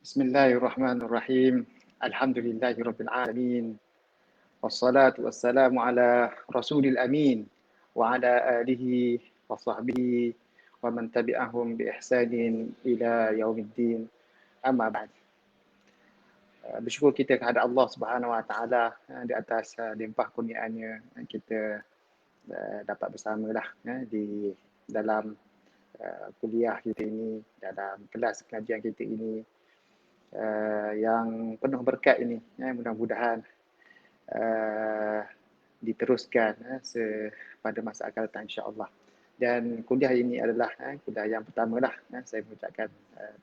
Bismillahirrahmanirrahim. Alhamdulillahirabbil alamin. Wassalatu wassalamu ala Rasulil amin wa ala alihi wa sahbihi wa man tabi'ahum bi ihsanin ila yaumiddin. Amma ba'd. Bersyukur kita kepada Allah Subhanahu wa taala di atas limpah kurniaannya kita dapat bersamalah di dalam kuliah kita ini, dalam kelas kajian kita ini yang penuh berkat ini. Mudah-mudahan diteruskan pada masa akan datang, insya-Allah. Dan kuliah ini adalah kuliah yang pertama lah. Saya mengucapkan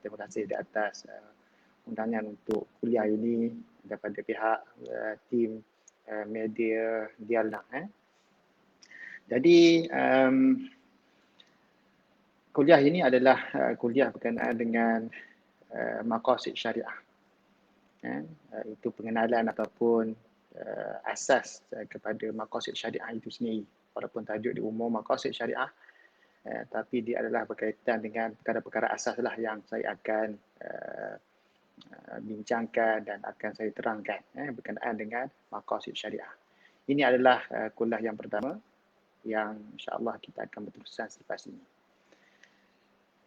terima kasih di atas undangan untuk kuliah ini daripada pihak tim media Dialna. Jadi kuliah ini adalah kuliah berkenaan dengan maqasid syariah. Itu pengenalan ataupun asas kepada maqasid syariah itu sendiri. Walaupun tajuk di umum maqasid syariah, tapi dia adalah berkaitan dengan perkara-perkara asas lah yang saya akan bincangkan dan akan saya terangkan berkenaan dengan maqasid syariah. Ini adalah kuliah yang pertama yang insya-Allah kita akan berterusan selepas ini.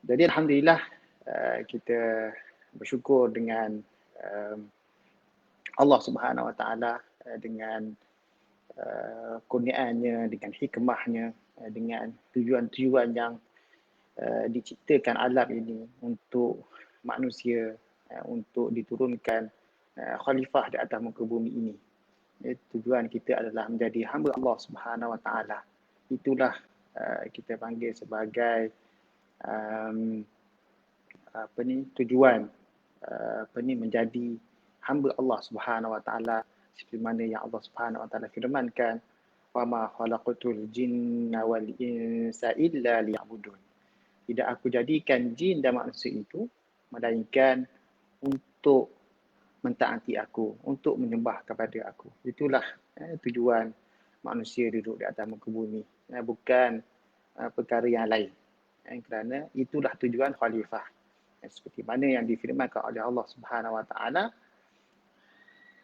Jadi alhamdulillah kita bersyukur dengan Allah Subhanahu wa taala dengan kurniaannya, dengan hikmahnya, dengan tujuan-tujuan yang diciptakan alam ini untuk manusia, untuk diturunkan khalifah di atas muka bumi ini. Tujuan kita adalah menjadi hamba Allah Subhanahu wa taala. Itulah kita panggil sebagai tujuan menjadi hamba Allah Subhanahu wa taala, seperti mana yang Allah Subhanahu wa taala firmankan, wa ma khalaqatul jinna wal insa illa liya'budun. Tidak aku jadikan jin dan manusia itu melainkan untuk mentaati aku, untuk menyembah kepada aku. Itulah tujuan manusia duduk di atas muka bumi, bukan perkara yang lain. Kerana itulah tujuan khalifah. Seperti mana yang difirmankan oleh Allah Subhanahu wa taala,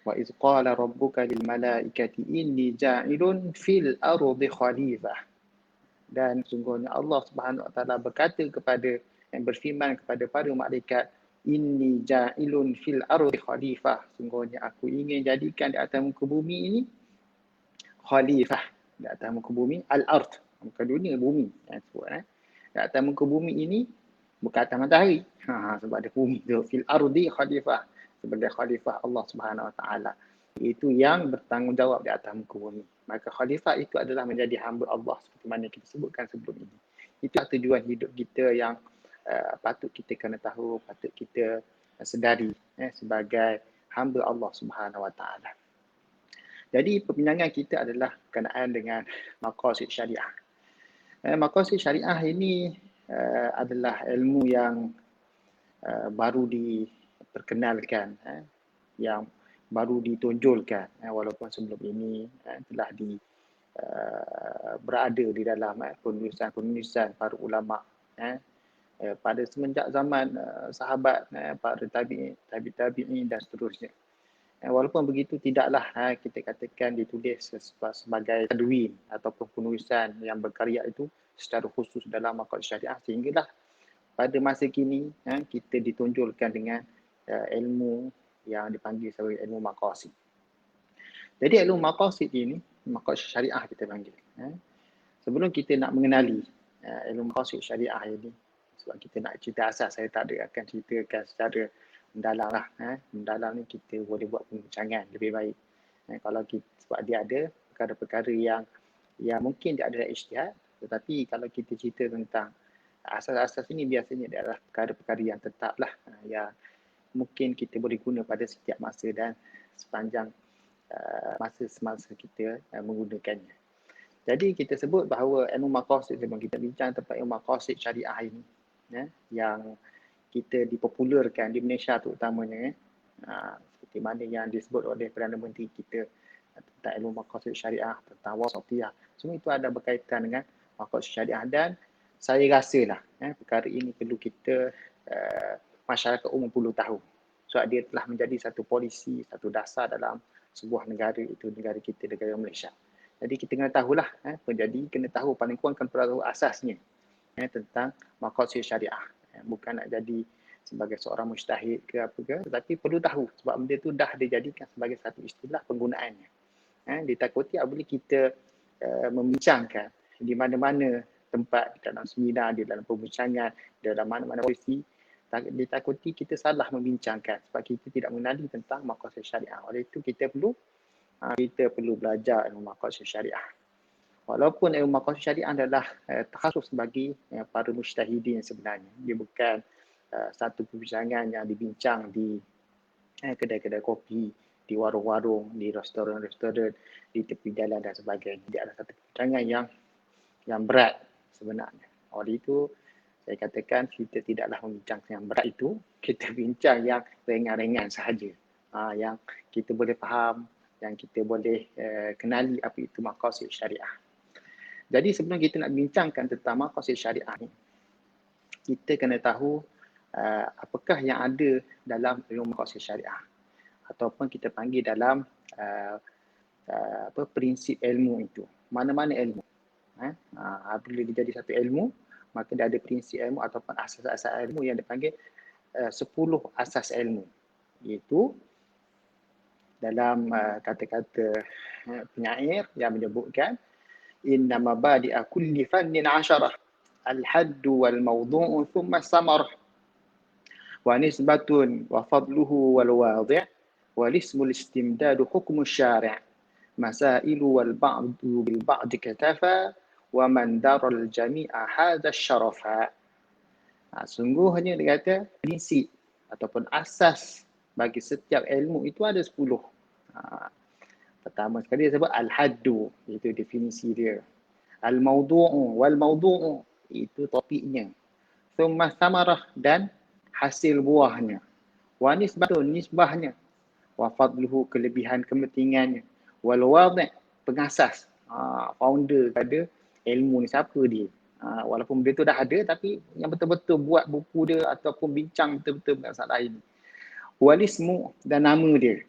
wa iz qala rabbuka lil malaikati inni ja'ilun fil ardi khalifah. Dan sungguhnya Allah Subhanahu wa taala berkata kepada yang berfirman kepada para malaikat, inni ja'ilun fil ardi khalifah. Sungguhnya aku ingin jadikan di atas muka bumi ini khalifah, di atas muka bumi al-ard, muka dunia bumi di atas muka bumi ini, bukan atas matahari. Sebab ada bumi tu, fil ardi khalifah, sebagai khalifah Allah Subhanahu wa taala. Itu yang bertanggungjawab di atas muka bumi. Maka khalifah itu adalah menjadi hamba Allah seperti mana kita sebutkan sebelum ini. Itulah tujuan hidup kita yang patut kita kena tahu, patut kita sedari sebagai hamba Allah Subhanahu wa taala. Jadi perbincangan kita adalah berkenaan dengan maqasid syariah. Maqasid syariah ini adalah ilmu yang baru diperkenalkan, yang baru ditonjolkan, walaupun sebelum ini telah berada di dalam penulisan-penulisan para ulama pada semenjak zaman sahabat, para tabi'in dan seterusnya. Walaupun begitu, tidaklah kita katakan ditulis sebagai tadwin ataupun penulisan yang berkarya itu secara khusus dalam maqasid syariah, sehinggalah pada masa kini kita ditonjolkan dengan ilmu yang dipanggil sebagai ilmu maqasid. Jadi ilmu maqasid ini, maqasid syariah kita panggil. Sebelum kita nak mengenali ilmu maqasid syariah ini, sebab kita nak cerita asas, saya tak ada akan ceritakan secara mendalam lah. Mendalam ni kita boleh buat pembincangan lebih baik. Kalau kita, sebab dia ada perkara-perkara yang mungkin dia adalah ijtihad, tetapi kalau kita cerita tentang asas-asas ini, biasanya dia adalah perkara-perkara yang tetap lah, yang mungkin kita boleh guna pada setiap masa dan sepanjang masa semasa kita menggunakannya. Jadi kita sebut bahawa ilmu maqasid, sebelum kita bincang tentang ilmu maqasid syariah ini, yang kita dipopularkan di Malaysia terutamanya, seperti mana yang disebut oleh Perdana Menteri kita tentang ilmu maqasid syariah, tentang wasatiyah, semua itu ada berkaitan dengan maqasid syariah. Dan saya rasalah perkara ini perlu kita masyarakat umum perlu tahu, Sebab dia telah menjadi satu polisi, satu dasar dalam sebuah negara, itu negara kita, negara Malaysia. Jadi kita kena tahulah, penjadi kena tahu, paling kurang kena tahu asasnya tentang maqasid syariah. Bukan nak jadi sebagai seorang mujtahid ke apa ke, tetapi perlu tahu sebab benda tu dah dijadikan sebagai satu istilah penggunaannya. Ditakuti apabila kita membincangkan di mana-mana tempat, dalam seminar, di dalam perbincangan, dalam mana-mana posisi, ditakuti kita salah membincangkan sebab kita tidak mengenali tentang maqasid syariah. Oleh itu kita perlu belajar ilmu maqasid syariah. Walaupun ilmu maqasid syariah adalah takhasus bagi para mujtahidin sebenarnya. Dia bukan satu perbincangan yang dibincang di kedai-kedai kopi, di warung-warung, di restoran-restoran, di tepi jalan dan sebagainya. Dia adalah satu perbincangan yang berat sebenarnya. Oleh itu saya katakan kita tidaklah membincang yang berat itu, kita bincang yang ringan-ringan sahaja. Yang kita boleh faham, yang kita boleh kenali apa itu maqasid syariah. Jadi sebelum kita nak bincangkan tentang maqasid syariah ni, kita kena tahu apakah yang ada dalam ilmu maqasid syariah, ataupun kita panggil dalam prinsip ilmu itu. Mana-mana ilmu. Apabila dia jadi satu ilmu, maka dia ada prinsip ilmu ataupun asas-asas ilmu yang dipanggil 10 asas ilmu. Iaitu dalam kata-kata penyair yang menyebutkan inna mabadi'a kulli fannin 'asharah al-haddu wal mawdu'u thumma samarah wa nisbatun wa fadluhu wal wadi' wal ismul istimdadu hukmu syari' masailu wal ba'du bil ba'di katafa wa man daral jami'a hadha syarafa. Sungguhnya dia kata prinsip ataupun asas bagi setiap ilmu itu ada 10. Pertama sekali dia sebut al-haddu, itu definisi dia. Al-mawdu'u wal mawdu'u, itu topiknya. Thumma samarah, dan hasil buahnya. Wa nisbatun, nisbahnya. Wa fadluhu, kelebihan kepentingannya. Wal wadi', pengasas, founder pada ilmu ni, siapa dia. Walaupun benda tu dah ada, tapi yang betul-betul buat buku dia ataupun bincang betul-betul masalah ini. Wal ismu, dan nama dia.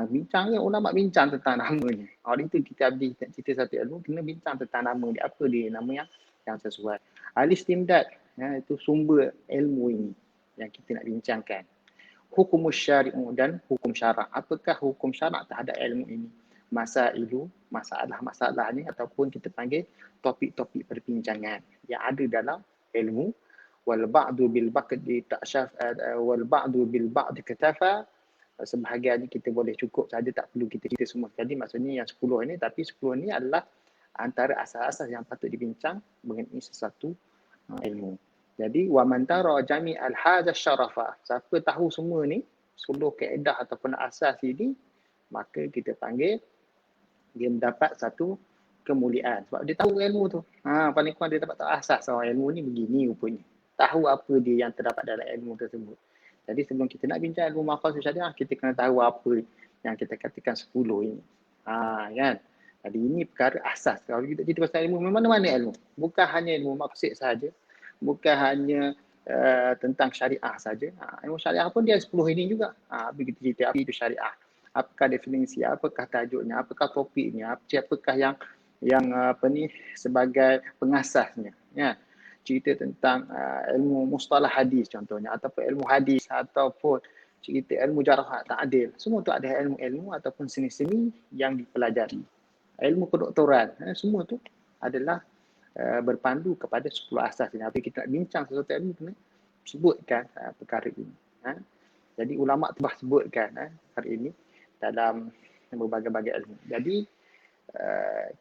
Bincangnya, ulama bincang tentang namanya. Hari itu kita habis cerita satu ilmu, kena bincang tentang nama dia. Apa dia nama yang sesuai. Al-istimdad, itu sumber ilmu ini yang kita nak bincangkan. Hukum syari'u, dan hukum syarak. Apakah hukum syarak terhadap ilmu ini? Masailu, masalah-masalahnya, ataupun kita panggil topik-topik perbincangan yang ada dalam ilmu. Wal ba'du bil ba'di ta'syaf wal ba'du bil ba'di katafa. Sebahagiannya kita boleh cukup saja, tak perlu kita cerita semua. Jadi maksudnya yang 10 ini, tapi 10 ini adalah antara asas-asas yang patut dibincang mengenai sesuatu ilmu. Jadi wa man tara jami' al hadha syarafa, siapa tahu semua ni 10 kaedah ataupun asas ini, maka kita panggil dia mendapat satu kemuliaan sebab dia tahu ilmu tu. Paling kurang dia dapat tahu asas ilmu ni begini rupanya. Tahu apa dia yang terdapat dalam ilmu tersebut. Jadi sebelum kita nak bincang ilmu maqasid syariah, kita kena tahu apa yang kita katakan 10 ini. Kan? Jadi ini perkara asas. Kalau kita cerita pasal ilmu, mana-mana ilmu. Bukan hanya ilmu maqsid saja. Bukan hanya tentang syariah saja. Ilmu syariah pun dia 10 ini juga. Bila kita cerita apa itu syariah. Apakah definisi, apakah tajuknya, apakah topiknya, apakah yang sebagai pengasasnya. Ya. Cerita tentang ilmu mustalah hadis contohnya, ataupun ilmu hadis, ataupun cerita ilmu jarh ta'dil. Semua tu ada ilmu-ilmu ataupun seni-seni yang dipelajari. Ilmu kedoktoran, semua tu adalah berpandu kepada 10 asas ini. Apabila kita nak bincang sesuatu ilmu, kena sebutkan perkara ini. Jadi ulama' telah sebutkan perkara ini dalam berbagai-bagai ilmu. Jadi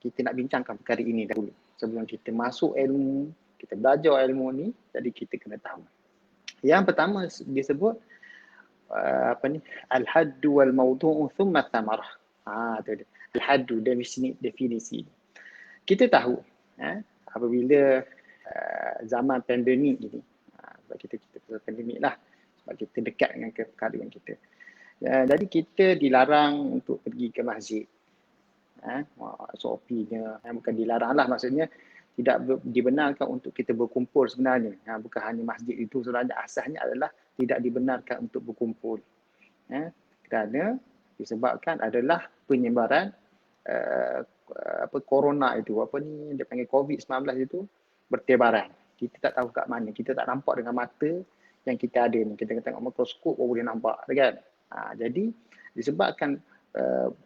kita nak bincangkan perkara ini dahulu. Sebelum kita masuk ilmu, kita belajar ilmu ni, jadi kita kena tahu. Yang pertama dia sebut al-haddu wal mawdu'u thumma thamarah. Tu dia. Al-haddu, definisi. Kita tahu apabila zaman pandemik ini, sebab kita pasal pandemik lah, sebab kita dekat dengan perkara kita. Jadi kita dilarang untuk pergi ke masjid. SOP-nya bukan dilarang lah, maksudnya tidak dibenarkan untuk kita berkumpul sebenarnya. Bukan hanya masjid itu sebenarnya, asasnya adalah tidak dibenarkan untuk berkumpul. Kerana disebabkan adalah penyebaran corona itu, dia panggil COVID-19 itu bertebaran. Kita tak tahu kat mana, kita tak nampak dengan mata yang kita ada ni. Kita tengok mikroskop baru boleh nampak, kan? Jadi disebabkan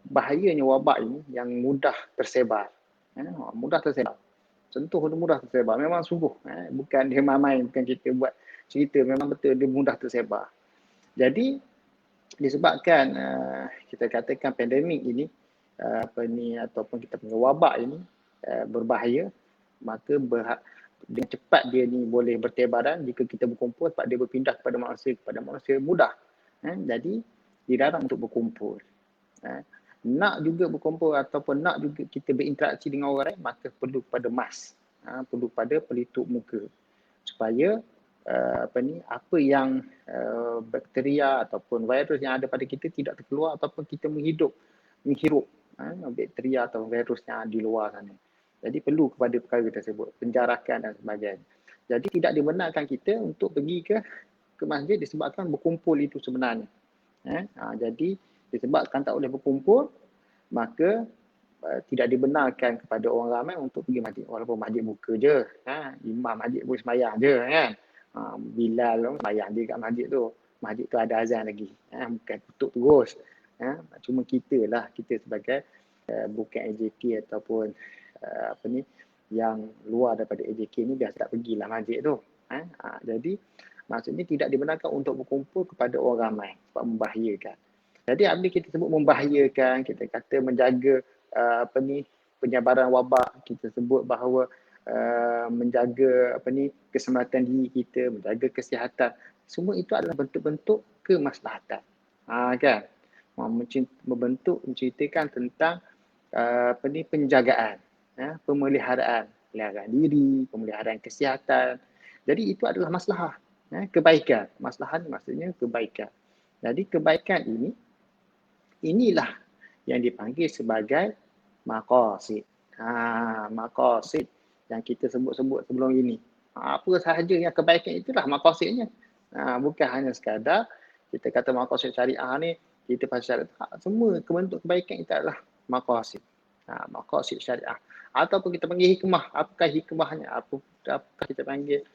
bahayanya wabak ini yang mudah tersebar. Mudah tersebar. Contoh dia mudah tersebar. Memang sungguh. Bukan dia main-main, bukan kita buat cerita. Memang betul dia mudah tersebar. Jadi disebabkan kita katakan pandemik ini ataupun kita punya wabak ini berbahaya, maka dengan cepat dia ni boleh bertebaran jika kita berkumpul, cepat dia berpindah kepada manusia mudah. Jadi dilarang untuk berkumpul. Nak juga berkumpul ataupun nak juga kita berinteraksi dengan orang lain, maka perlu pada mask, perlu pada pelitup muka supaya apa yang bakteria ataupun virus yang ada pada kita tidak terkeluar ataupun kita menghirup bakteria atau virus yang di luar sana. Jadi perlu kepada perkara tersebut, penjarakan dan sebagainya. Jadi tidak dibenarkan kita untuk pergi ke masjid disebabkan berkumpul itu sebenarnya. Jadi disebabkan tak boleh berkumpul, maka tidak dibenarkan kepada orang ramai untuk pergi masjid. Walaupun masjid buka je, imam masjid pun sembahyang je, kan. Bilal sembahyang je kat masjid tu. Masjid tu ada azan lagi, bukan tutup terus. Cuma kita sebagai bukan AJK ataupun yang luar daripada AJK ni biasa tak pergilah masjid tu. Jadi maksudnya tidak dibenarkan untuk berkumpul kepada orang ramai sebab membahayakan. Jadi apabila kita sebut membahayakan, kita kata menjaga penyebaran wabak, kita sebut bahawa menjaga keselamatan diri kita, menjaga kesihatan, semua itu adalah bentuk-bentuk kemaslahatan. Kan? Membentuk menceritakan tentang penjagaan, pemeliharaan diri, pemeliharaan kesihatan. Jadi itu adalah maslahah, kebaikan. Maslahah maksudnya kebaikan. Jadi kebaikan inilah yang dipanggil sebagai maqasid. Maqasid yang kita sebut-sebut sebelum ini. Apa sahaja yang kebaikan itulah maqasidnya. Bukan hanya sekadar kita kata maqasid syariah ni, kita pasal semua bentuk kebaikan itu adalah maqasid. Maqasid syariah. Ataupun kita panggil hikmah. Apakah hikmahnya? Apakah kita panggil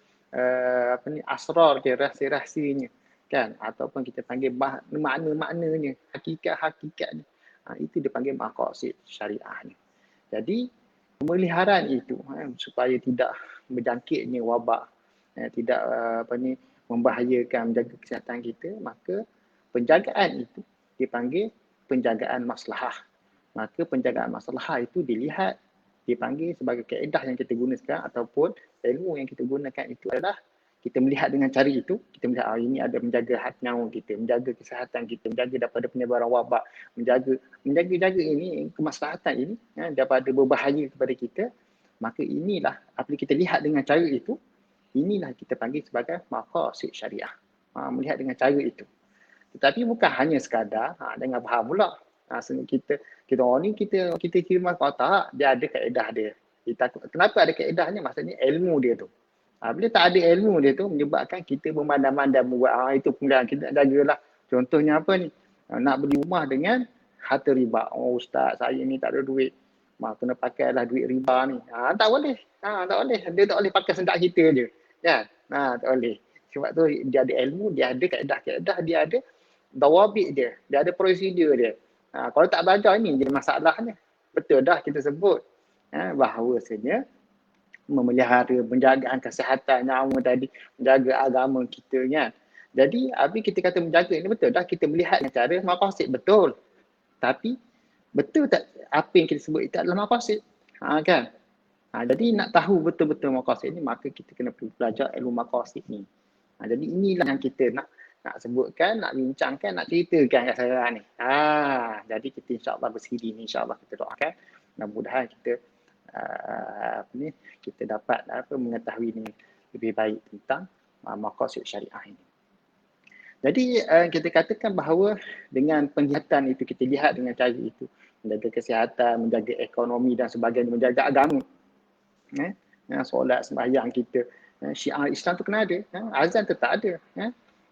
asrar dia, rahsia-rahsianya, kan? Ataupun kita panggil makna-maknanya, hakikat-hakikatnya. Itu dipanggil maqasid syariah ni. Jadi pemeliharaan itu supaya tidak berjangkitnya wabak, tidak membahayakan menjaga kesihatan kita, maka penjagaan itu dipanggil penjagaan maslahah. Maka penjagaan maslahah itu dipanggil sebagai kaedah yang kita guna sekarang ataupun ilmu yang kita gunakan itu adalah kita melihat dengan cara itu, kita melihat ini ada menjaga hati nyawa kita, menjaga kesihatan kita, menjaga daripada penyebaran wabak, menjaga ini kemaslahatan ini daripada berbahaya kepada kita. Maka inilah apabila kita lihat dengan cara itu, inilah kita panggil sebagai maqasid syariah. Melihat dengan cara itu. Tetapi bukan hanya sekadar dengan faham pula. Kita orang ni kita kira tak, dia ada kaedah dia. Kenapa ada kaedahnya? Maksudnya ilmu dia tu. Bila tak ada ilmu dia tu menyebabkan kita memandang-mandang membuat itu penggunaan kita nak jagalah. Contohnya apa ni? Nak beli rumah dengan harta riba. Ustaz, saya ni tak ada duit. Kena pakailah duit riba ni. Tak boleh. Tak boleh. Dia tak boleh pakai sendak kita je. Kan? Tak boleh. Sebab tu dia ada ilmu, dia ada kaedah-kaedah, dia ada dawabit dia. Dia ada prosedur dia. Kalau tak belajar ni jadi masalahnya. Betul dah kita sebut. Bahawasanya memelihara, penjagaan kesihatan nyawa tadi, menjaga agama kita, kan. Jadi apabila kita kata menjaga ini betul dah kita melihat dengan cara maqasid, betul. Tapi betul tak apa yang kita sebut itu adalah maqasid? Kan? Jadi nak tahu betul-betul maqasid ni, maka kita kena belajar ilmu maqasid ni. Jadi inilah yang kita nak sebutkan, nak bincangkan, nak ceritakan kat saya ni. Jadi kita insya-Allah bersiri ni, insya-Allah kita doakan mudah-mudahan kita kita dapat mengetahui ni lebih baik tentang maqasid syariah ini. Jadi kita katakan bahawa dengan penglihatan itu, kita lihat dengan cara itu, menjaga kesihatan, menjaga ekonomi dan sebagainya, menjaga agama. Solat, sembahyang kita, syiar Islam tu kena ada. Azan tu tak ada.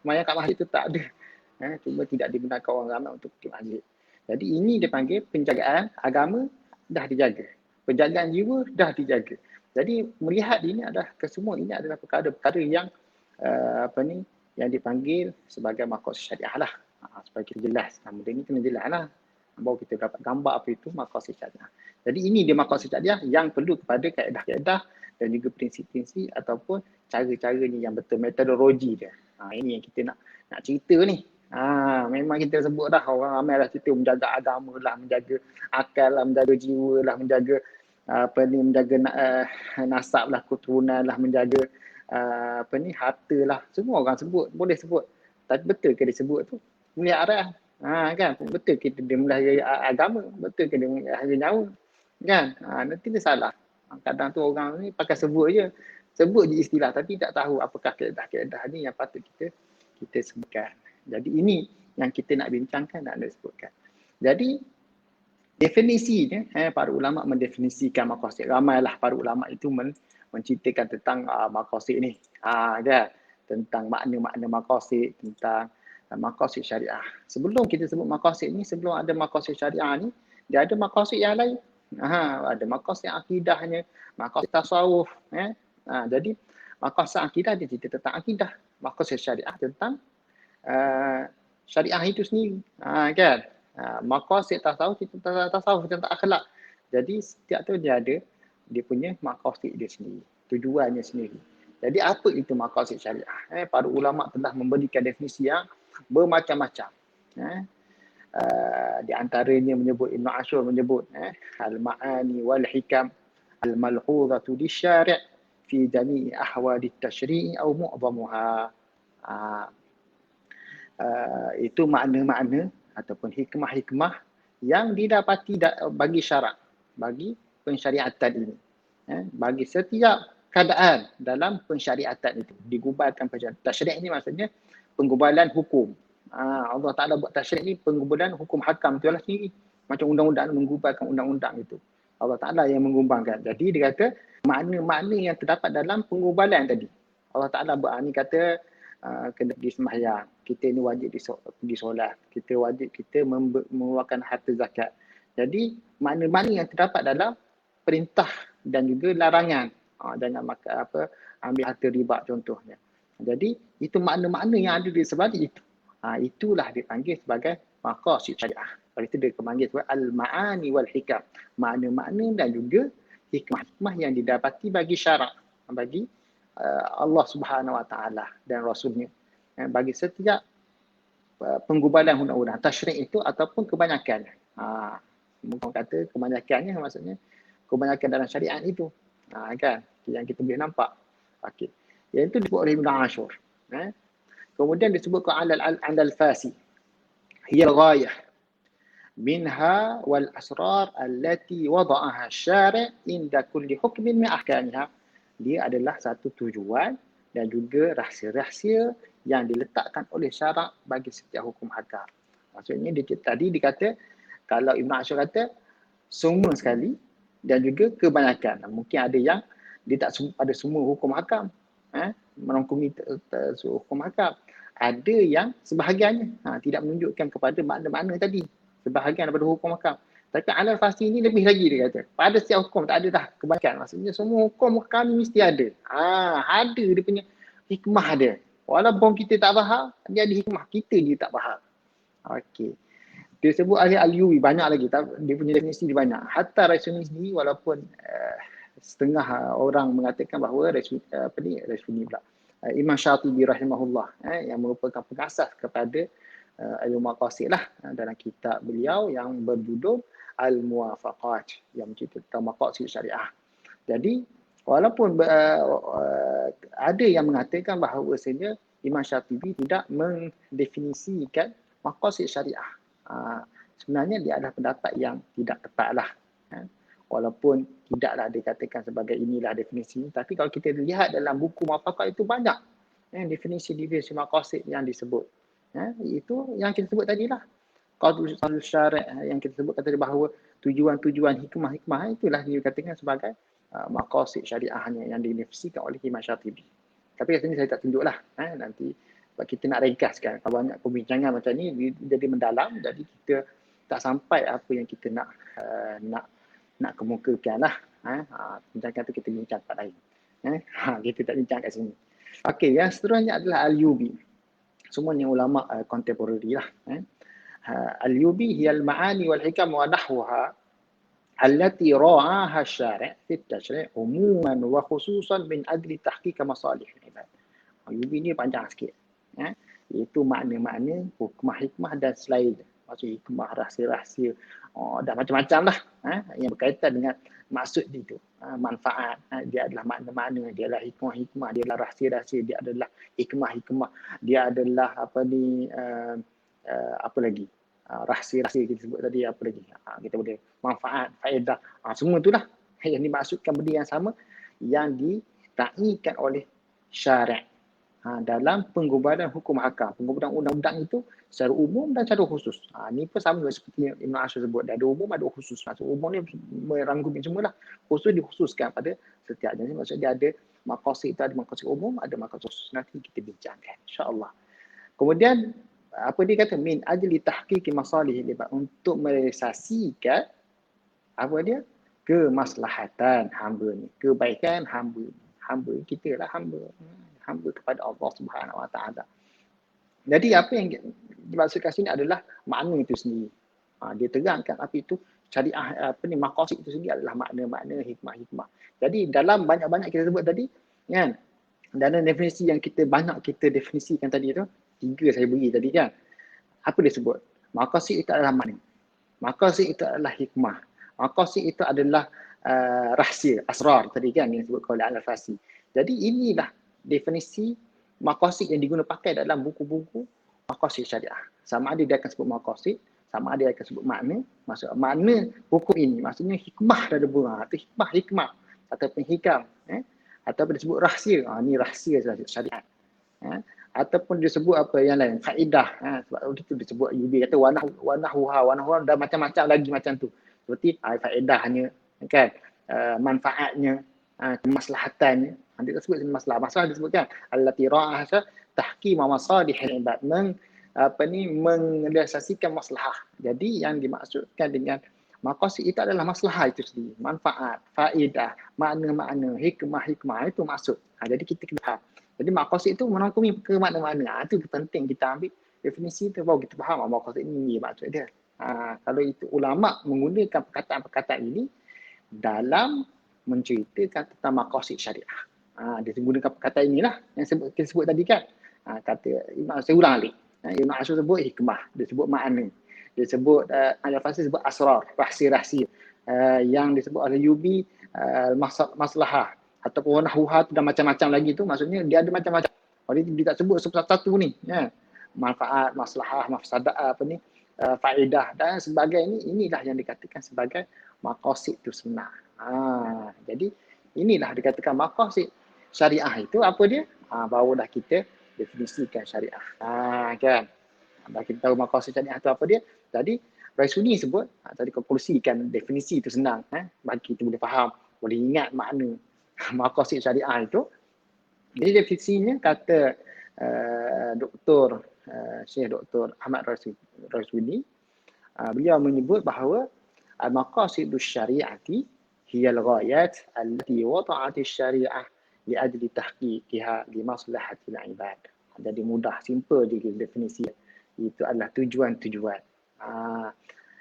Sembahyang kat masjid tu tak ada. Cuma tidak dibenarkan orang ramai untuk pergi masjid. Jadi ini dipanggil penjagaan agama dah dijaga. Penjagaan jiwa dah dijaga. Jadi melihat ini adalah kesemua ini adalah perkara-perkara yang yang dipanggil sebagai maqasid syariah lah. Supaya kita jelas. Benda ni kena jelas lah. Baru kita dapat gambar apa itu maqasid syariah. Jadi ini dia maqasid syariah yang perlu kepada kaedah-kaedah dan juga prinsip-prinsip ataupun cara-caranya yang betul, metodologi dia. Ini yang kita nak cerita ni. Memang kita sebut dah, orang ramai dah cerita menjaga agama lah, menjaga akal lah, menjaga jiwa lah, menjaga menjaga nasab lah, keturunan lah, menjaga harta lah. Semua orang sebut, boleh sebut. Tapi betul ke dia sebut tu? Melihara kan? Betul ke dia melihara agama? Betul ke dia melihara nyawa? Kan? Nanti dia salah. Kadang tu orang ni pakai sebut je. Sebut je istilah tapi tak tahu apakah kaedah-kaedah ni yang patut kita sebutkan. Jadi ini yang kita nak bincangkan dan nak sebutkan. Jadi definisinya, para ulama mendefinisikan maqasid. Ramailah para ulama itu menceritakan tentang maqasid ni. Kan? Tentang makna-makna maqasid, tentang maqasid syariah. Sebelum kita sebut maqasid ni, sebelum ada maqasid syariah ni, dia ada maqasid yang lain. Ada maqasid akidahnya, maqasid tasawuf. Jadi maqasid akidah dia cerita tentang akidah. Maqasid syariah tentang syariah itu sendiri. Kan? Maqasid tasawuf tentang tasawuf, tentang akhlak. Jadi setiap tu dia ada dia punya maqasid dia sendiri, tujuannya sendiri. Jadi apa itu maqasid syariah? Para ulama telah memberikan definisi yang bermacam-macam. Di antaranya menyebut, Ibn Ashur menyebut al-ma'ani wal hikam al-malhuzatu lisyari' fi jami'i ahwali tashri'i aw mu'zamuha. Itu makna-makna ataupun hikmah-hikmah yang didapati bagi syarak, bagi pensyariatan ini. Bagi setiap keadaan dalam pensyariatan itu. Digubalkan pensyariatan. Tasyri' ini maksudnya penggubalan hukum. Allah Ta'ala buat tasyri' ni penggubalan hukum hakam tu lah sendiri. Macam undang-undang mengubalkan undang-undang itu. Allah Ta'ala yang mengumbangkan. Jadi dia kata makna-makna yang terdapat dalam penggubalan tadi. Allah Ta'ala ni kata kena pergi sembahyang. Kita ni wajib pergi solat. Kita wajib mengeluarkan harta zakat. Jadi makna-makna yang terdapat dalam perintah dan juga larangan. Jangan makan ambil harta riba contohnya. Jadi itu makna-makna yang ada di sebalik itu. Itulah dipanggil sebagai maqasid syariah. Oleh itu dia dipanggil sebagai al-ma'ani wal hikam. Makna-makna dan juga hikmah-hikmah yang didapati bagi syarak, bagi Allah Subhanahu Wa Taala dan Rasulnya. Bagi setiap penggubalan undang-undang, tasyri' itu ataupun kebanyakan. Mungkin kata kebanyakannya maksudnya kebanyakan dalam syariat itu. Kan? Yang kita boleh nampak. Okey. Yang itu disebut oleh Ibn Ashur. Kemudian disebutkan andal fasi. Hiya al-ghayah minha wal asrar allati wada'aha syari' inda kulli hukmin min ahkamiha. Dia adalah satu tujuan dan juga rahsia-rahsia yang diletakkan oleh syarak bagi setiap hukum hakam. Maksudnya tadi dikata, kalau Ibn Ashur kata semua sekali dan juga kebanyakan. Mungkin ada yang dia tak ada semua hukum hakam. Merangkumi hukum hakam. Ada yang sebahagiannya tidak menunjukkan kepada makna-makna tadi. Sebahagian daripada hukum hakam. Tapi alal fasi ni lebih lagi dia kata. Pada setiap hukum tak ada dah kebanyakan. Maksudnya semua hukum kami mesti ada. Ada dia punya hikmah dia. Walaupun kita tak faham, dia ada hikmah. Kita dia tak faham. Okey. Dia sebut ahli al-Yuwi banyak lagi. Dia punya definisi dia banyak. Hatta Raisuni sendiri walaupun setengah orang mengatakan bahawa Raisuni pula. Imam Syatibi rahimahullah yang merupakan pengasas kepada ilmu maqasid lah dalam kitab beliau yang berjudul Al-Muwafaqat yang menceritakan tentang maqasid syariah. Jadi walaupun ada yang mengatakan bahawasanya Imam Syatibi tidak mendefinisikan maqasid syariah. Sebenarnya dia adalah pendapat yang tidak tepatlah. Walaupun tidaklah dikatakan sebagai inilah definisi, tapi kalau kita lihat dalam buku Muwafaqat itu banyak definisi-definisi maqasid yang disebut. Itu yang kita sebut tadilah. Qaul syari' yang kita sebutkan tadi bahawa tujuan-tujuan hikmah-hikmah itulah dikatakan sebagai maqasid syariahnya yang didefinisikan oleh Imam Syatibi. Tapi kat sini saya tak tunjuklah. Nanti Sebab kita nak ringkaskan. Kalau banyak perbincangan macam ni jadi mendalam, jadi kita tak sampai apa yang kita nak kemukakan lah. Bincangkan tu kita bincang tempat lain. Kita tak bincang kat sini. Okey, yang seterusnya adalah Al-Yubi. Semuanya ulama contemporary lah. Al-Yubi hiya al-ma'ani wal hikam wa nahwaha allati ra'aha asy-syari' fi at-tashri' umuman wa khususan min ajli tahqiq masalih al-ibad. Yubi ni panjang sikit. Iaitu makna-makna hikmah dan selain. Maksud hikmah, rahsia-rahsia, dah macam-macam lah yang berkaitan dengan maksud itu. Manfaat, dia adalah makna-makna, dia adalah hikmah-hikmah, dia adalah rahsia-rahsia, dia adalah hikmah-hikmah, dia adalah apa lagi? Rahsia-rahsia kita sebut tadi, apa lagi? Kita boleh manfaat, faedah, semua itulah yang dimaksudkan benda yang sama yang dita'ikan oleh syari' dalam penggubaran hukum hakam. Penggubaran undang-undang itu secara umum dan secara khusus. Ini pun sama seperti Ibn Ashur sebut. Ada umum, ada khusus. Maksud umum ni merangkumi semualah. Khusus dikhususkan pada setiap jenis. Maksud dia ada maqasid itu, ada maqasid umum, ada maqasid khusus. Nanti kita bincangkan, insya-Allah. Kemudian apa dia kata? Min ajli tahqiqi masalih libat, untuk merealisasikan apa dia? Kemaslahatan hamba ni, kebaikan hamba ni. Hamba kita lah hamba kepada Allah Subhanahu Wa Taala. Jadi apa yang dimaksudkan sini adalah makna itu sendiri. Dia terangkan apa itu syariah, maqasid itu sendiri adalah makna-makna, hikmah-hikmah. Jadi dalam banyak-banyak kita sebut tadi kan, dalam definisi yang kita definisikan tadi tu, 3 saya beri tadi kan. Apa dia sebut? Maqasid itu adalah makna. Maqasid itu adalah hikmah. Maqasid itu adalah rahsia, asrar tadi kan yang disebut oleh Al-Fasi. Jadi inilah definisi maqasid yang diguna pakai dalam buku-buku maqasid syariah. Sama ada dia akan sebut maqasid, sama ada dia akan sebut makna. Maksud makna hukum ini, maksudnya hikmah dari buah itu hikmah ataupun hikam, ataupun disebut rahsia. Ini rahsia syariat. Ataupun disebut apa yang lain, faedah. Sebab itu disebut Yubi kata wanahuha dah macam-macam lagi macam tu. Seperti faedahnya kan, manfaatnya, kemaslahatannya. Dia sebut masalah disebutkan allati ra'aha tahkim masalih ibad, merealisasikan maslahah. Jadi yang dimaksudkan dengan maqasid itu adalah maslahah itu sendiri, manfaat, faedah, makna-makna, hikmah itu maksud. Jadi kita kena faham. Jadi maqasid itu merangkumi ke makna-makna. Itu penting kita ambil definisi itu baru kita faham maqasid ini maksud dia. Kalau itu ulama menggunakan perkataan-perkataan ini dalam menceritakan tentang maqasid syariah. Dia gunakan perkataan inilah yang kita sebut tadi kan. Saya ulang balik. Ibn Ashur sebut hikmah, dia sebut makna. Dia sebut Al-Fasi sebut asrar, rahsia-rahsia. Yang disebut oleh Yubi maslahah ataupun nahuha tu dan macam-macam lagi tu, maksudnya dia ada macam-macam. Kalau dia tak sebut satu ni, ya. Manfaat, maslahah, mafsadah faedah dan sebagainya, inilah yang dikatakan sebagai maqasid itu sebenar. Jadi inilah dikatakan maqasid syariah itu apa dia? Barulah kita definisikan syariah. Kan? Dah kita tahu maqasid syariah itu apa dia. Jadi Raisuni sebut, tadi konklusikan definisi itu senang. Bagi kita boleh faham, boleh ingat makna maqasid syariah itu. Jadi definisinya kata Syekh Dr. Ahmad Raisuni, beliau menyebut bahawa al-maqasidus syari'ati hiya al-ghayat allati wada'at asy-syari'ah li ajli tahqiqiha li maslahatil ibad. Jadi mudah, simple je definisi. Itu adalah tujuan-tujuan.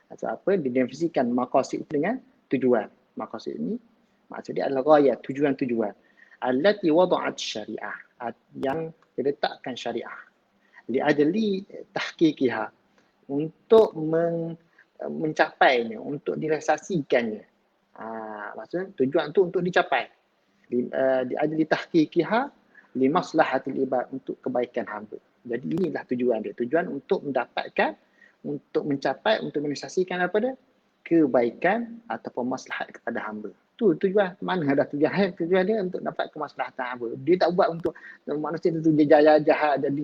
Apa didefinisikan maqasid dengan tujuan. Maqasid ini maksudnya adalah ghayat, tujuan-tujuan. Allati wada'at syariah, yang diletakkan syariah. Li ajli tahqiqiha, untuk mencapainya, untuk direalisasikannya. Maksudnya tujuan itu untuk dicapai. Di ajli tahqiqiha li maslahatil ibad, untuk kebaikan hamba. Jadi inilah tujuan dia. Tujuan untuk mendapatkan, untuk mencapai, untuk merealisasikan apa dia? Kebaikan ataupun maslahat kepada hamba. Tu tujuan. Mana ada tujuan? Tujuan dia untuk dapat kemaslahatan hamba. Dia tak buat untuk manusia itu dia jahat, jadi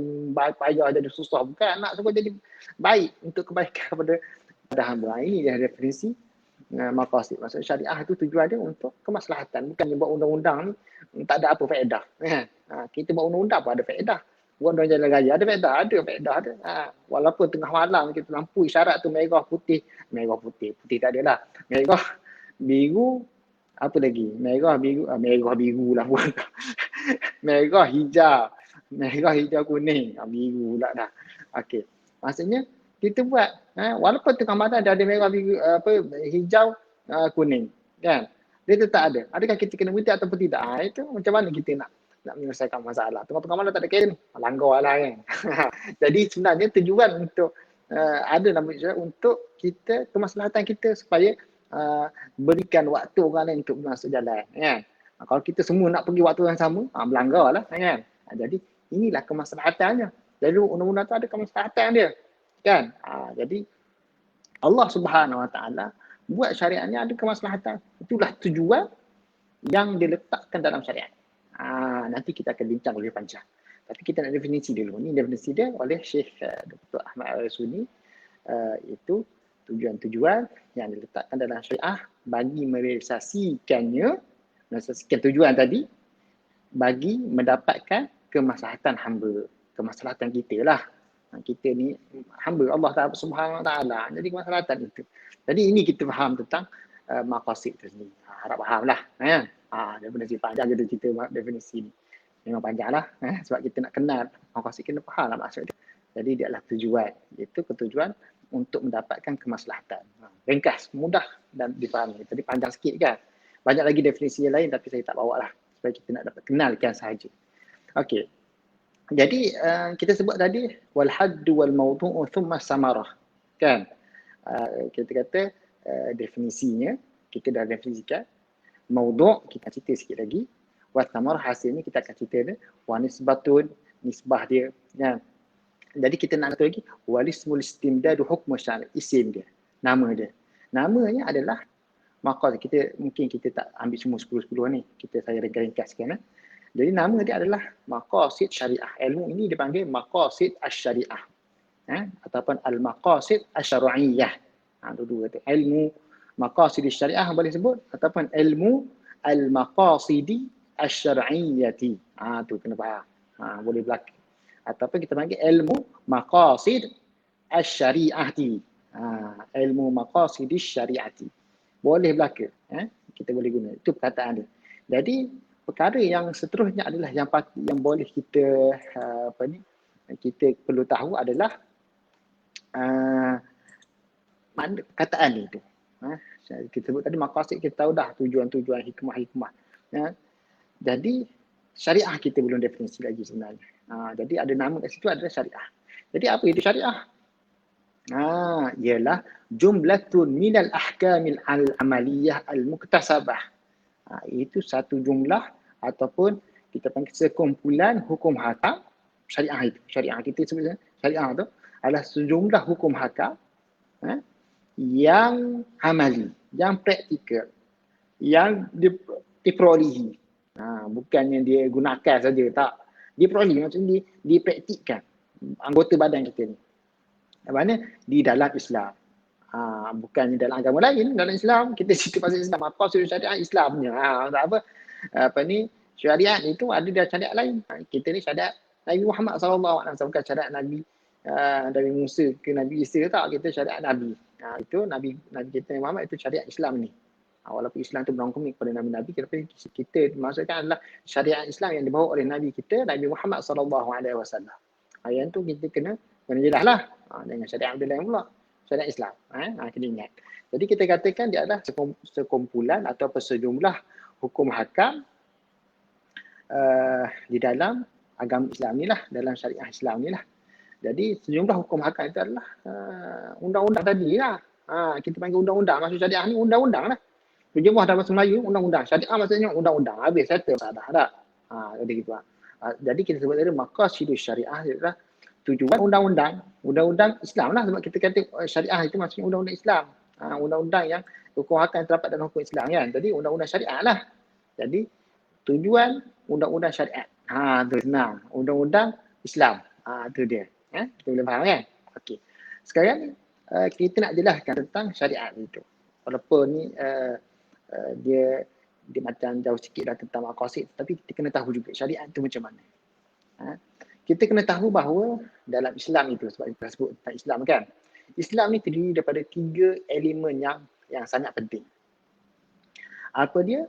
payah, jadi susah. Bukan, nak semua jadi baik untuk kebaikan kepada hamba. Ini dia definisi maqasid. Maksud syariah itu tujuan dia untuk kemaslahatan. Bukan dia buat undang-undang ni tak ada apa faedah. Kita buat undang-undang apa ada faedah. buat orang jalan raya. Ada faedah? Ada faedah ada. Walaupun tengah malam kita lampu isyarat tu merah putih. Putih tak ada lah. Merah, biru, apa lagi? Merah, biru, merah, biru lah pun. Merah, hijau, kuning. Biru pula dah. Okey. Maksudnya, kita buat, walaupun tengah malam dah ada merah, biru, hijau, kuning. Kan? Dia tetap ada. Adakah kita kena berhenti ataupun tidak? Itu macam mana kita nak menyelesaikan masalah. Tengah-tengah malam tak ada kain, langgar lah kan. Jadi sebenarnya tujuan untuk ada nama isyarat untuk kita, kemaslahatan kita supaya berikan waktu orang lain untuk masuk jalan. Kan? Kalau kita semua nak pergi waktu yang sama, melanggar lah. Kan? Jadi inilah kemaslahatannya. Jadi undang-undang tu ada kemaslahatan dia. Kan? Jadi Allah Subhanahu Wa Taala buat syariat ni ada kemaslahatan. Itulah tujuan yang diletakkan dalam syariat. Nanti kita akan bincang lebih panjang. Tapi kita nak definisi dulu. Ini definisi dia oleh Syekh Dr. Ahmad Al-Suni. Itu tujuan-tujuan yang diletakkan dalam syariah bagi merealisasikannya, merealisasikan tujuan tadi bagi mendapatkan kemaslahatan hamba. Kemaslahatan kita lah. Kita ni hamba Allah Subhanahu Wa Taala. Jadi kemaslahatan itu. Jadi ini kita faham tentang maqasid itu sendiri. Harap faham lah. Definisi panjang kita cerita definisi ni. Memang panjang lah. Sebab kita nak kenal maqasid, kena faham lah maksud dia. Jadi dia adalah tujuan. Itu ketujuan untuk mendapatkan kemaslahatan. Ringkas, mudah dan difahami. Tadi panjang sikit kan. Banyak lagi definisi yang lain tapi saya tak bawa lah. Supaya kita nak dapat kenalkan sahaja. Okey. Jadi kita sebut tadi wal haddu wal mawdu'u thumma samarah. Kan? Kita kata definisinya, kita dah definisikan. Mawdu' kita cerita sikit lagi. Wa samarah hasilnya kita akan cerita dia. Wa nisbatun, nisbah dia. Kan? Jadi kita nak kata lagi walismul istimdadu hukmu syari', isim dia, nama dia. Namanya adalah maqasid. Mungkin kita tak ambil semua 10-10 ni. Saya ringkas-ringkaskan. Jadi nama dia adalah maqasid syariah. Ilmu ini dipanggil maqasid asy-syariah. Ataupun al-maqasid asy-syar'iyyah. Dua-dua tu. Ilmu maqasid syariah boleh sebut ataupun ilmu al-maqasidi asy-syar'iyyati. Tu kena faham. Boleh belaka. Ataupun kita panggil ilmu maqasid asy-syari'ati. Ilmu maqasid syariati. Boleh belaka. Kita boleh guna. Itu perkataan dia. Jadi perkara yang seterusnya adalah yang boleh kita kita perlu tahu adalah kataan itu. Kita sebut tadi maqasid, kita tahu dah tujuan-tujuan, hikmah-hikmah. Jadi syariah kita belum definisi lagi sebenarnya. Jadi ada nama kat situ adalah syariah. Jadi apa itu syariah? Ialah jumlatun minal ahkamil al-amaliyah al-muktasabah. Itu satu jumlah ataupun kita panggil sekumpulan hukum hakam syariah itu. Syariah kita sebut syariah itu adalah sejumlah hukum hakam yang amali, yang praktikal, yang diperolehi. Bukannya dia gunakan saja, tak. Diperolehi maksudnya dipraktikkan anggota badan kita ni. Mana? Di dalam Islam. Bukan dalam agama lain, dalam Islam kita cerita pasal Islam, apa suruh syariat Islamnya. Syariat itu ada dalam syariat lain. Kita ni syariat Nabi Muhammad SAW, bukan syariat Nabi dari Musa ke Nabi Isa, tak. Kita syariat Nabi. Itu Nabi kita Muhammad, itu syariat Islam ni. Walaupun Islam tu berangkum kepada Nabi-Nabi, kita maksudkan adalah syariat Islam yang dibawa oleh Nabi kita, Nabi Muhammad SAW. Yang tu kita kena jelas lah dengan syariat Abdullah yang pula. Syariat Islam. Kena ingat. Jadi kita katakan dia adalah sekumpulan atau sejumlah hukum hakam di dalam agama Islam ni lah, dalam syariah Islam ni lah. Jadi sejumlah hukum hakam itu adalah undang-undang tadi lah. Kita panggil undang-undang. Maksud syariah ni undang-undang lah. Terjemah dalam bahasa Melayu, undang-undang. Syariah maksudnya undang-undang. Habis, settle. Tak. Jadi gitu. Jadi kita sebut tadi maqasidus syariah adalah tujuan undang-undang Islam lah, sebab kita kata syariah itu maksudnya undang-undang Islam. Undang-undang yang hukum hakam yang terdapat dalam hukum Islam kan. Jadi undang-undang syariah lah. Jadi tujuan undang-undang syariat. Itu senang. Undang-undang Islam. Itu dia. Kita boleh faham kan? Okey. Sekarang kita nak jelaskan tentang syariat itu. Walaupun ni dia macam jauh sikit dah tentang maqasid, tapi kita kena tahu juga syariat itu macam mana. kita kena tahu bahawa dalam Islam itu, sebab kita sebut tentang Islam kan, Islam ni terdiri daripada 3 elemen yang sangat penting. Apa dia?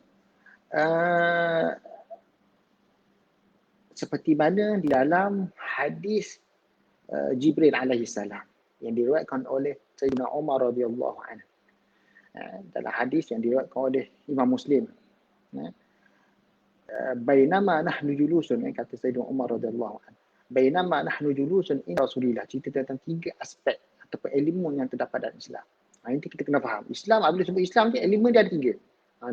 Seperti mana di dalam hadis Jibril alaihi salam yang diriwayatkan oleh Sayyidina Umar radhiyallahu anhu. Dalam hadis yang diriwayatkan oleh Imam Muslim. Bainama nahnu julusun, kata Sayyidina Umar radhiyallahu anhu. Bainama nahnu julusun in Rasulillah. Cerita tentang 3 aspek ataupun elemen yang terdapat dalam Islam. Ini kita kena faham. Islam, apabila sebut Islam dia, elemen dia ada 3.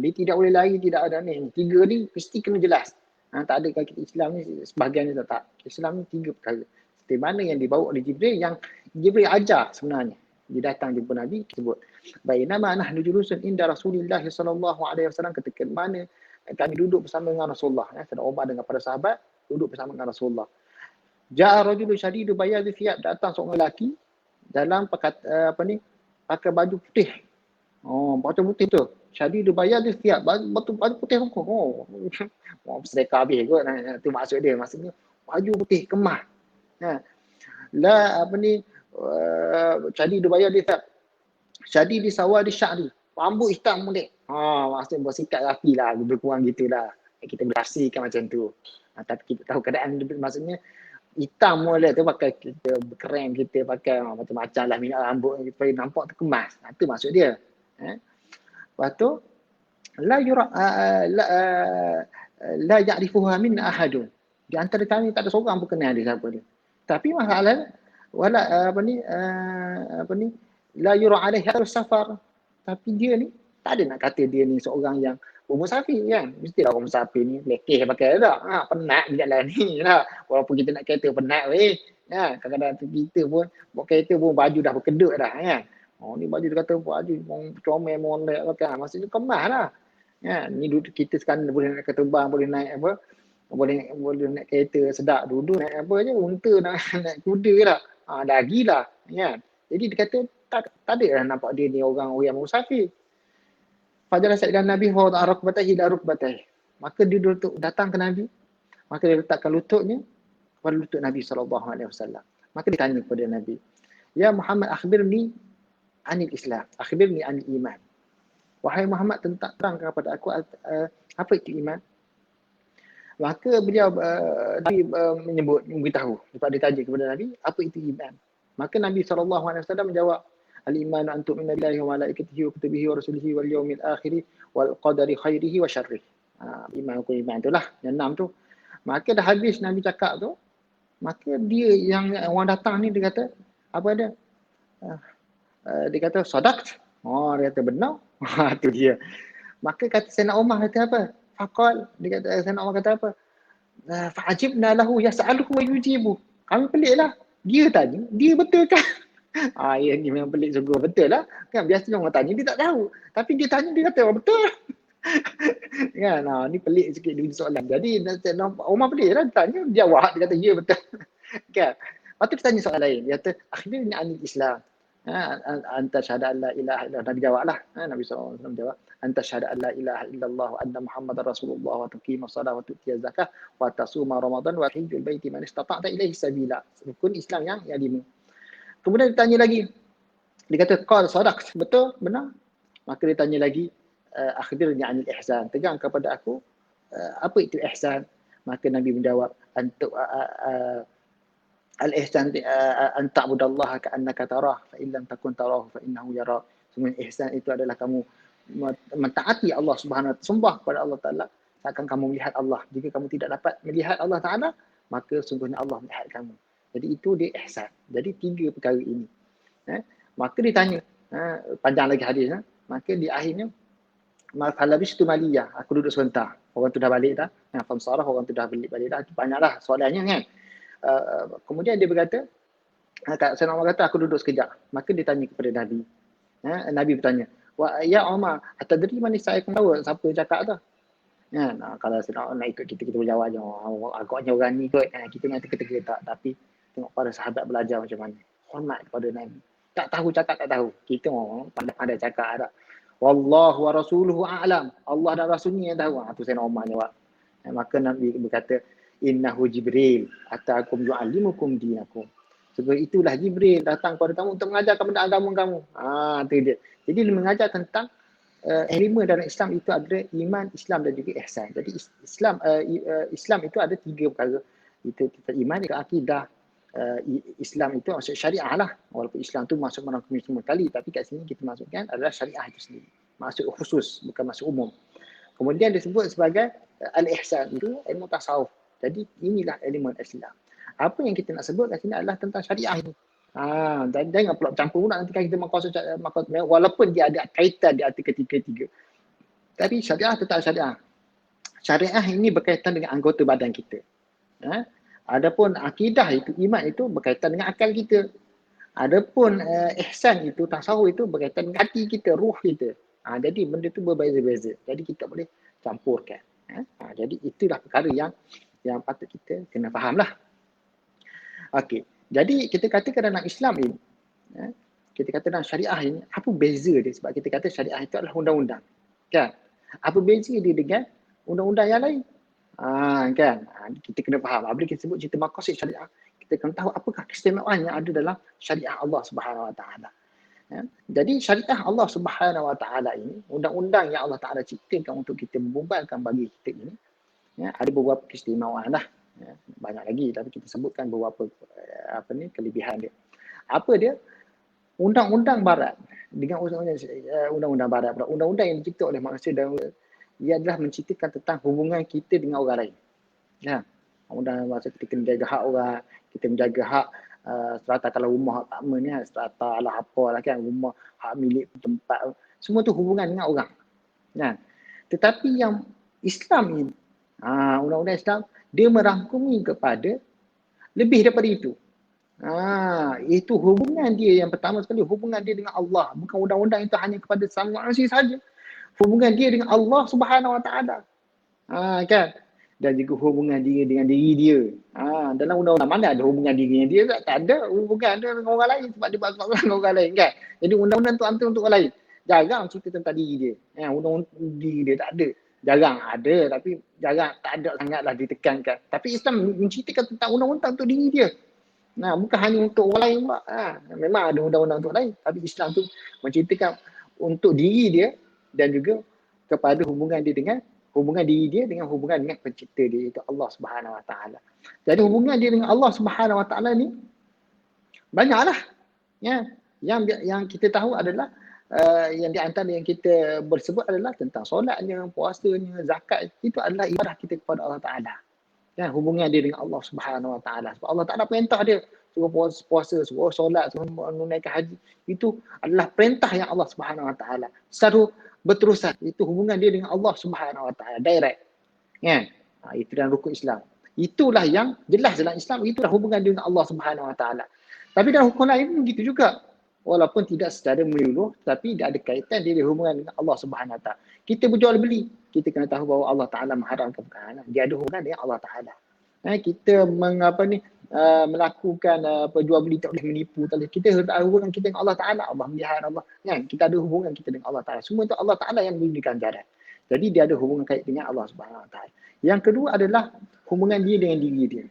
Dia tidak boleh lain, tidak ada ni. 3 ni mesti kena jelas. Tak ada kata Islam ni sebahagian ni tak. Islam ni 3 perkara. Seperti mana yang dibawa oleh Jibril, yang Jibril ajar sebenarnya. Dia datang jumpa Nabi, sebut bainama nahnu julusun inda Rasulillah sallallahu alaihi wasallam, ketika mana kami duduk bersama dengan Rasulullah, Sayyidina Umar dengan para sahabat duduk bersama dengan Rasulullah. Ja'a rajulun syadidu bayadhi thiyab, datang seorang lelaki dalam pakai baju putih. Baju putih tu. Syadidu bayadhi thiyab, baju putih hukum. Sedekah habis kot. Itu maksud dia. Maksudnya baju putih kemah. Syadidu bayadhi thiyab. Syadidu sawadi sya'ri. Rambut hitam mulik. Maksudnya bersikap rapi lah. Lebih kurang gitulah. Kita berasihkan macam tu. Tapi kita tahu keadaan, maksudnya hitam boleh tu, pakai kita berkerem, kita pakai macam-macam lah minyak rambut supaya nampak terkemas. Itu maksud dia. Lepas tu la ya'rifuha min ahadun. Di antara kami tak ada seorang pun kenal dia siapa dia. Tapi masalah la yura alaihi safar. Tapi dia ni tak ada nak kata dia ni seorang yang musafir kan. Mestilah orang musafir ni lekeh pakai tak. Penat di jalan ni lah. Walaupun kita nak kereta penat weh. Kadang-kadang kita pun buat kereta pun baju dah berkedut dah kan. Ni baju dia kata baju comel molek pakai. Maksudnya kemas lah. Ni kita sekarang boleh naik terbang, boleh naik apa. Boleh naik kereta sedap, duduk naik apa je, unta naik kuda lah. Dah gila kan. Jadi dia kata tak ada lah nampak dia ni orang yang musafir. Fajalah sa'idan Nabi wa wada'a rukbatahi ila rukbatahi. Maka dia datang ke Nabi, maka dia letakkan lututnya kepada lutut Nabi SAW. Maka dia tanya kepada Nabi, ya Muhammad, akhbirni anil Islam, akhbirni anil iman. Wahai Muhammad, terangkan kepada aku apa itu iman. Maka beliau memberitahu, sebab dia tanya kepada Nabi, apa itu iman. Maka Nabi SAW menjawab, al-iman an tu'mina billahi wa malaikatihi wa kutubihi wa rasulihi wal yawmil akhir wal qadari khairihi wa syarrihi. Iman itulah yang 6 tu. Maka dah habis Nabi cakap tu, maka dia yang orang datang ni dia kata apa dia? Dia kata sadaqt. Dia kata benar. Tu dia. Maka kata Sayyidina Umar kata apa? Faqal, dia kata Sayyidina Umar kata apa? Fa'ajibna lahu yas'aluhu wa yujibu. Kami peliklah. Dia tanya, dia betul kan? Ya ni memang pelik sungguh, betul lah. Kan biasanya orang tanya dia tak tahu. Tapi dia tanya dia kata betul. Kan? Ni pelik sikit dia soalan. Jadi Umar pelik lah, dia tanya, dia jawab, dia kata ya betul. Kan? Lepas tu dia tanya soalan lain. Dia kata akhirnya anil Islam. Anta syahada an la ilaha illallah. Nabi jawab lah. Nabi SAW jawab. Anta syahada an la ilaha illallah wa anna Muhammadar Rasulullah wa tuqima salat wa tu'tiya zakah wa tasuma Ramadan wa hijjul baiti man istata'ta ilaihi sabila. Rukun Islam yang 5. Kemudian dia tanya lagi. Dia kata qal sadaqt. Betul? Benar? Maka dia tanya lagi, akhbirni anil ihsan. Tegang kepada aku apa itu ihsan? Maka Nabi menjawab, al-ihsan an ta'budallaha ka'annaka tarah fa in lam takun tarahu fa innahu yara. Sebenarnya ihsan itu adalah kamu mentaati Allah Subhanahu wa taala, sembah kepada Allah Taala seakan kamu melihat Allah. Jika kamu tidak dapat melihat Allah Taala, maka sungguhnya Allah melihat kamu. Jadi itu dia ihsan. Jadi 3 perkara ini. Maka dia tanya, panjang lagi hadis. Maka di akhirnya, falabistu maliyah, aku duduk sebentar. Orang tu dah balik dah. Famsarah, orang tu dah balik dah. Banyaklah soalannya kan. Kemudian dia berkata, Sayyidina Umar kata, aku duduk sekejap. Maka dia tanya kepada Nabi. Nabi bertanya, ya Umar, atadri man sa'akum tahu siapa yang cakap tu? Kalau Sayyidina Umar nak ikut kita berjawab je. Agaknya orang ni ikut. Kita yang teka-teka tak. Tapi tengok para sahabat belajar macam mana. Hormat kepada Nabi. Tak tahu cakap, tak tahu. Kita pandai cakap ada. Wallahu wa rasuluhu a'lam. Allah dan Rasulnya yang tahu. Tu Sayyidina Umar jawab. Maka Nabi berkata, innahu Jibril atakum yu'allimukum dinakum. Sebab itulah Jibril datang kepada kamu untuk mengajarkan benda agama kamu. Tu dia. Jadi dia mengajar tentang elemen dalam Islam itu adalah iman, Islam dan juga ihsan. Jadi Islam itu ada 3 perkara. Itu kita iman, itu akidah. Islam itu maksud syariah lah. Walaupun Islam tu masuk merangkumi semua kali, tapi kat sini kita masukkan adalah syariah itu sendiri. Maksud khusus, bukan maksud umum. Kemudian disebut sebagai al-ihsan, itu ilmu tasawuf. Jadi inilah elemen Islam. Apa yang kita nak sebut kat sini adalah tentang syariah ini. Dan jangan pula campur pula nanti kan kita maksud walaupun dia ada kaitan di artikel 3. Tapi syariah tetap syariah. Syariah ini berkaitan dengan anggota badan kita. Adapun akidah itu, iman itu berkaitan dengan akal kita. Adapun ihsan itu, tasawuf itu berkaitan dengan hati kita, ruh kita. Jadi benda itu berbeza-beza. Jadi kita boleh campurkan. Jadi itulah perkara yang patut kita kena faham lah. Okey. Jadi kita katakan dalam Islam ini, kita kata dalam syariah ini, apa beza dia? Sebab kita kata syariah itu adalah undang-undang. Kan? Apa beza dia dengan undang-undang yang lain? Kan? Kita kena faham. Apabila kita sebut cerita maqasid syariah, kita kena tahu apakah keistimewaan yang ada dalam syariah Allah Subhanahu Wa Taala. Jadi syariah Allah Subhanahu Wa Taala ini, undang-undang yang Allah Taala ciptakan untuk kita membebankan bagi kita ini, ada beberapa keistimewaan lah. Banyak lagi, tapi kita sebutkan beberapa kelebihan dia. Apa dia? Undang-undang barat dengan undang-undang barat, undang-undang yang dicipta oleh manusia dan ia adalah menceritakan tentang hubungan kita dengan orang lain. Undang maksud kita kena jaga hak orang, kita menjaga hak strata kalau rumah apartmen ni, strata lah apalah kan, rumah hak milik tempat, semua tu hubungan dengan orang. Tetapi yang Islam ini, undang-undang Islam, dia merangkumi kepada lebih daripada itu. Itu hubungan dia yang pertama sekali, hubungan dia dengan Allah. Bukan undang-undang itu hanya kepada sama manusia saja. Hubungan dia dengan Allah Subhanahu Wa Taala. Kan? Dan juga hubungan dia dengan diri dia. Dalam undang-undang mana ada hubungan diri dengan dia? Tak ada hubungan dia dengan orang lain sebab dia berasal dengan orang lain kan. Jadi undang-undang tu untuk orang lain. Jarang cerita tentang diri dia. Undang-undang diri dia tak ada. Jarang ada, tapi jarang, tak ada sangatlah ditekankan. Tapi Islam menceritakan tentang undang-undang untuk diri dia. Bukan hanya untuk orang lain pula. Memang ada undang-undang untuk lain, tapi Islam tu menceritakan untuk diri dia dan juga kepada hubungan dia dengan hubungan dengan pencipta dia, iaitu Allah Subhanahu Wa Taala. Jadi hubungan dia dengan Allah Subhanahu Wa Taala ni banyaklah. Yang kita tahu adalah yang di antara yang kita bersebut adalah tentang solatnya, puasanya, zakat. Itu adalah ibadah kita kepada Allah Ta'ala. Hubungan dia dengan Allah Subhanahu Wa Ta'ala. Sebab Allah Ta'ala perintah dia suruh puasa, suruh solat, suruh menunaikan haji. Itu adalah perintah yang Allah Subhanahu Wa Ta'ala. Secara berterusan. Itu hubungan dia dengan Allah Subhanahu Wa Ta'ala. Direct. Itu dalam rukun Islam. Itulah yang jelas dalam Islam. Itulah hubungan dia dengan Allah Subhanahu Wa Ta'ala. Tapi dalam hukum lain begitu juga. Walaupun tidak secara menyeluruh, tapi dia ada kaitan dia ada hubungan dengan Allah Subhanahu Wa Taala. Kita berjual beli, kita kena tahu bahawa Allah Taala mengharamkan perkara. Dia ada hubungan dengan Allah Taala. Kita melakukan jual beli tak boleh menipu, tak boleh. Kita ada hubungan kita dengan Allah Taala. Allah melihat Allah. Kita ada hubungan kita dengan Allah Taala. Semua itu Allah Taala yang memberikan ajaran. Jadi dia ada hubungan kait dengan Allah Subhanahu Wa Taala. Yang kedua adalah hubungan dia dengan diri dia.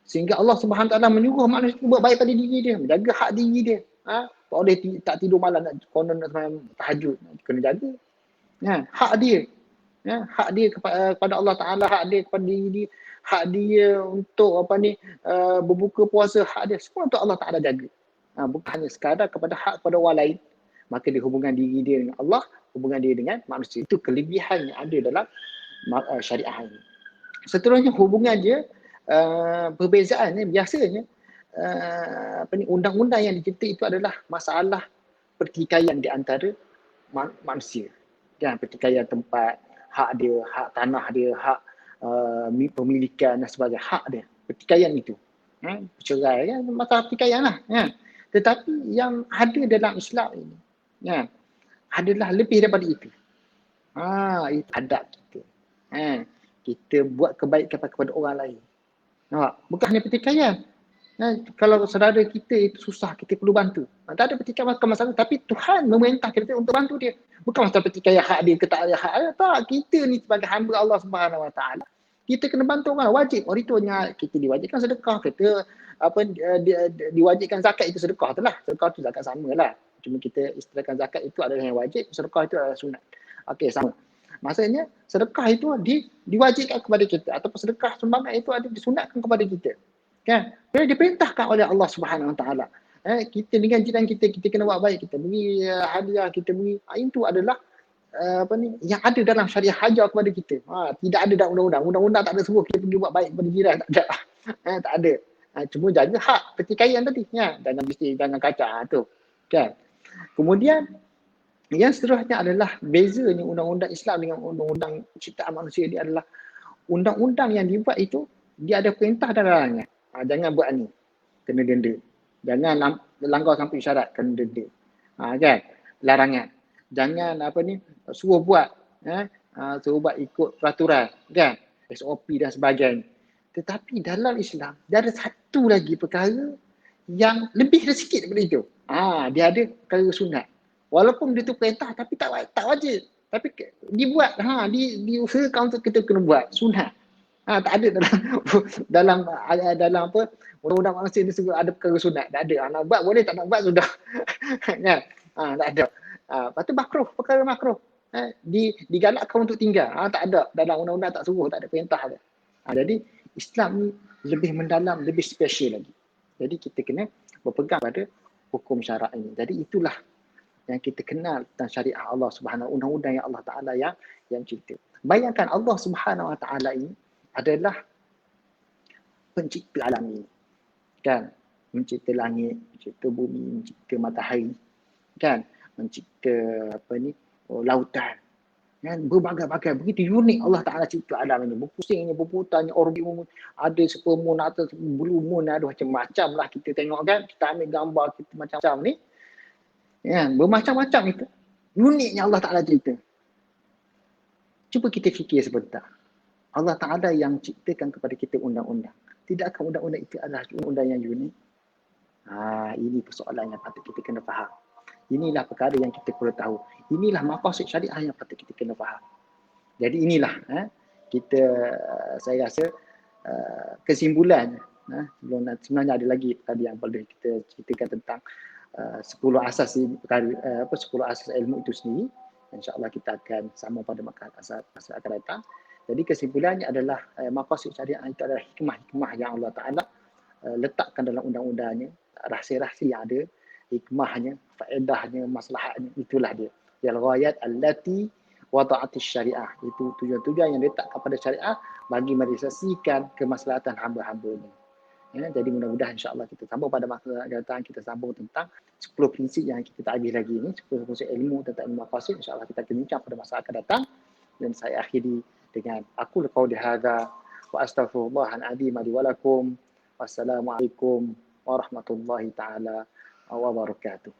Sehingga Allah Subhanahu Wa Taala menyuruh manusia buat baik pada diri dia, menjaga hak diri dia. Tak boleh tak tidur malam nak konon nak sembahyang tahajud, kena jaga. Hak dia. Hak dia kepada Allah Taala, hak dia kepada diri dia, hak dia untuk berbuka puasa, hak dia semua untuk Allah Taala jaga. Bukan hanya sekadar kepada hak kepada orang lain. Maka dia hubungan diri dia dengan Allah, hubungan dia dengan manusia. Itu kelebihan yang ada dalam syariah ini. Seterusnya hubungan dia, perbezaannya biasanya undang-undang yang dicipta itu adalah masalah pertikaian di antara manusia. Pertikaian tempat, hak dia, hak tanah dia, hak pemilikan dan sebagainya, hak dia, pertikaian itu. Bercerai kan, masalah pertikaian lah. Tetapi yang ada dalam Islam ini adalah lebih daripada itu. Itu adab kita. Kita buat kebaikan kepada orang lain. Bukan hanya pertikaian. Kalau saudara kita itu susah, kita perlu bantu. Tak ada pertikaian masalah, tapi Tuhan memerintah kita untuk bantu dia. Bukan masalah pertikaian hak dia ke tak ada hak dia. Tak, kita ni sebagai hamba Allah Subhanahu Wa Taala, kita kena bantu orang, wajib. Oritonya kita diwajibkan sedekah, kita diwajibkan zakat, itu sedekah tu lah. Sedekah tu zakat sama lah. Cuma kita istilahkan zakat itu adalah yang wajib, sedekah itu adalah sunat. Okey, sama. Maksudnya sedekah itu diwajibkan kepada kita, ataupun sedekah sumbangan itu ada disunatkan kepada kita. Kan? Dia diperintahkan oleh Allah Subhanahu Wa Taala. Kita dengan jiran kita kena buat baik, kita beri hadiah, kita beri, itu adalah yang ada dalam syariah hajar kepada kita. Tidak ada dalam undang-undang. Undang-undang tak ada suruh kita pergi buat baik kepada jiran, tak ada. Tak ada. Cuma jaga hak pertikaian tadi, ya. Jangan kacau tu. Kan? Kemudian yang seterusnya adalah bezanya undang-undang Islam dengan undang-undang ciptaan manusia. Dia adalah undang-undang yang dibuat itu, dia ada perintah dan larangan. Jangan buat ni, kena denda. Jangan langgar sampai syarat, kena denda. Kan? Larangan. Jangan suruh buat, suruh buat ikut peraturan, kan? SOP dan sebagainya. Tetapi dalam Islam, dia ada satu lagi perkara yang lebih sikit daripada itu. Dia ada perkara sunat. Walaupun dia tu perintah tapi tak wajib. Tapi dibuat, diusahakan untuk kita kena buat sunat. Tak ada dalam undang-undang manusia ni sebut ada perkara sunat. Tak ada. Nak buat boleh, tak nak buat sudah. Kan? Tak ada. Lepas tu makruh, perkara makruh. Digalakkan untuk tinggal. Tak ada. Dalam undang-undang tak suruh, tak ada perintah. Jadi Islam ni lebih mendalam, lebih special lagi. Jadi kita kena berpegang pada hukum syarak ini. Jadi itulah yang kita kenal tentang syariah Allah Subhanahu, undang-undang yang Allah Ta'ala yang cipta. Bayangkan Allah Subhanahu Wa Ta'ala ini adalah pencipta alam ini. Kan? Mencipta langit, mencipta bumi, mencipta matahari. Kan? Mencipta lautan. Kan? Berbagai-bagai, begitu unik Allah Ta'ala cipta alam ini. Berpusingnya, berputarnya, orbit moon, ada super moon atau blue moon, ada macam-macam lah kita tengok kan. Kita ambil gambar kita macam-macam ni. Ya, bermacam-macam itu. Uniknya Allah Ta'ala cipta. Cuba kita fikir sebentar. Allah Ta'ala yang ciptakan kepada kita undang-undang. Tidakkah undang-undang itu adalah undang-undang yang unik? Ini persoalan yang patut kita kena faham. Inilah perkara yang kita perlu tahu. Inilah maqasid syariah yang patut kita kena faham. Jadi inilah saya rasa kesimpulan. Sebenarnya ada lagi tadi yang boleh kita ceritakan tentang 10 asas 10 asas ilmu itu sendiri. InsyaAllah kita akan sama pada masa akan datang. Jadi kesimpulannya adalah maqasid syariah itu adalah hikmah-hikmah yang Allah Ta'ala letakkan dalam undang-undangnya. Rahsia-rahsia yang ada, hikmahnya, faedahnya, maslahatnya, itulah dia. Al-ghayat allati wada'atis syariah. Itu tujuan-tujuan yang letakkan pada syariah bagi merealisasikan kemaslahatan hamba-hambanya. Jadi mudah-mudahan insyaAllah kita sambung pada masa datang, kita sambung tentang 10 prinsip yang kita tak habis lagi ni, 10 prinsip ilmu tentang ilmu maqasid. InsyaAllah kita akan bincang pada masa akan datang. Dan saya akhiri dengan aqulu qawli hadza wa astaghfirullahal azim li wa lakum. Wassalamualaikum warahmatullahi taala wabarakatuh.